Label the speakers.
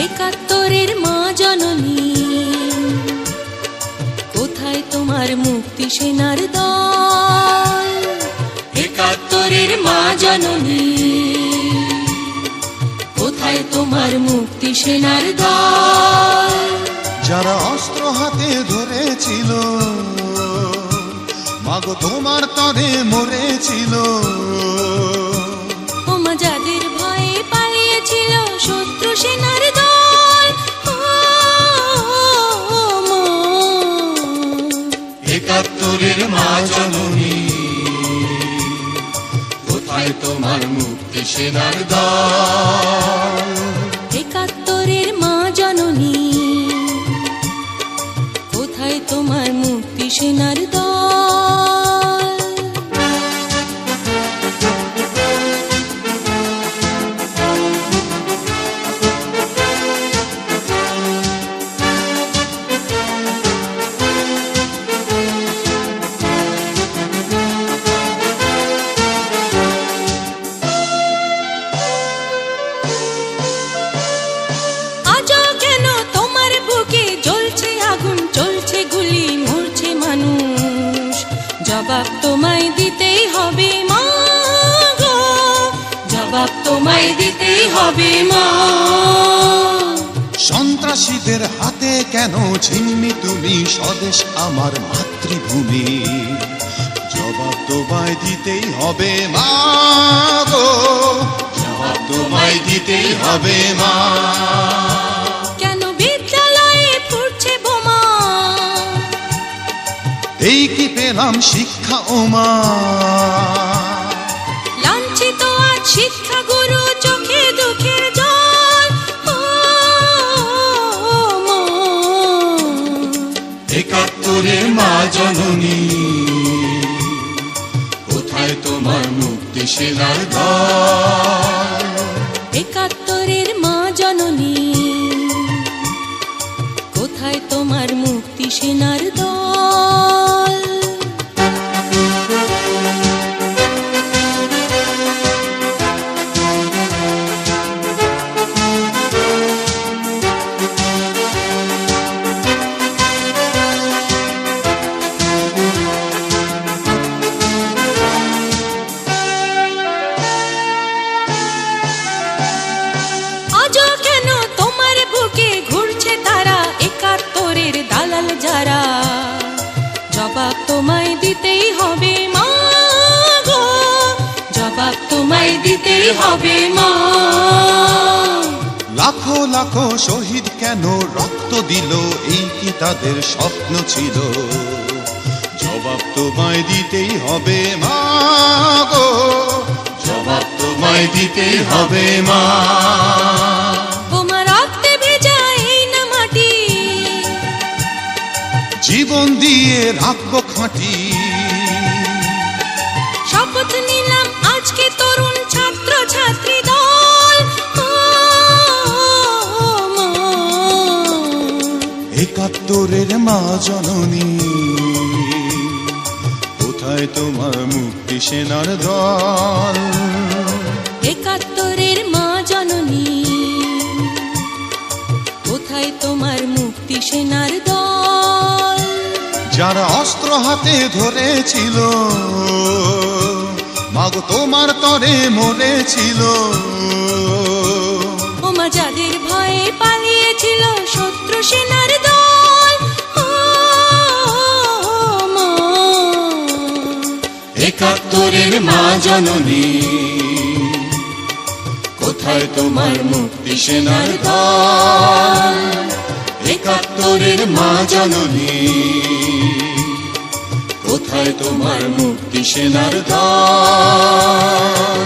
Speaker 1: একাত্তরের মা জননী, কোথায় তোমার মুক্তি সেনার দল? একাত্তরের মা জননী, কোথায় তোমার মুক্তি সেনার দল?
Speaker 2: যারা অস্ত্র হাতে ধরেছিল, মাগো তোমার তরে মরেছিল।
Speaker 1: ওমা যাদের ভয়ে পালিয়েছিল শত্রু সেনার দল,
Speaker 2: একাত্তরের মা জননী, কোথায় তোমার মুক্তি সেনার দল?
Speaker 1: একাত্তরের মা জননী, কোথায় তোমার মুক্তি সেনার দল? জবাব তোমায় দিতেই হবে মা গো, জবাব তোমায় দিতেই হবে মা।
Speaker 2: সন্ত্রাসীদের হাতে কেন ছিন্নি তুমি স্বদেশ আমার মাতৃভূমি? জবাব তোমায় দিতেই হবে মা গো, জবাব তোমায় দিতেই হবে মা।
Speaker 1: কেন বিদ্যালয়ে ফুটছে বোমা?
Speaker 2: এই কি পেলাম শিক্ষা ওমা?
Speaker 1: লাঞ্ছিত আজ শিক্ষা গুরু, চোখে দুঃখের জল।
Speaker 2: একাত্তরের মা জননী, কোথায় তোমার মুক্তি সেনার দল?
Speaker 1: একাত্তরের মা জননী, কোথায় তোমার মুক্তি সেনার দল? যারা জবাব তোমায় দিতেই হবে মা গো, জবাব তোমায় দিতেই হবে মা।
Speaker 2: লাখো লাখো শহীদ কেন রক্ত দিল, এই কি তাদের স্বপ্ন ছিল? জবাব তোমায় দিতেই হবে মা গো, জবাব তোমায় দিতেই হবে মা। জীবন দিয়ে রাখবো খাঁটি,
Speaker 1: শপথ নিলাম আজকে তরুণ ছাত্র ছাত্রী দল।
Speaker 2: একাত্তরের মা জননী, কোথায় তোমার মুক্তি সেনার দল?
Speaker 1: একাত্তরের মা জননী, কোথায় তোমার মুক্তি সেনার দল?
Speaker 2: যারা অস্ত্র হাতে ধরেছিল, মাগো তোমার তরে মরেছিল।
Speaker 1: ওমা যাদের ভয়ে পালিয়েছিল শত্রু সেনার দল।
Speaker 2: একাত্তরের মা জননী, কোথায় তোমার মুক্তি সেনার দল? একাত্তরের মা জননী, কোথায় তোমার মুক্তি সেনার দল?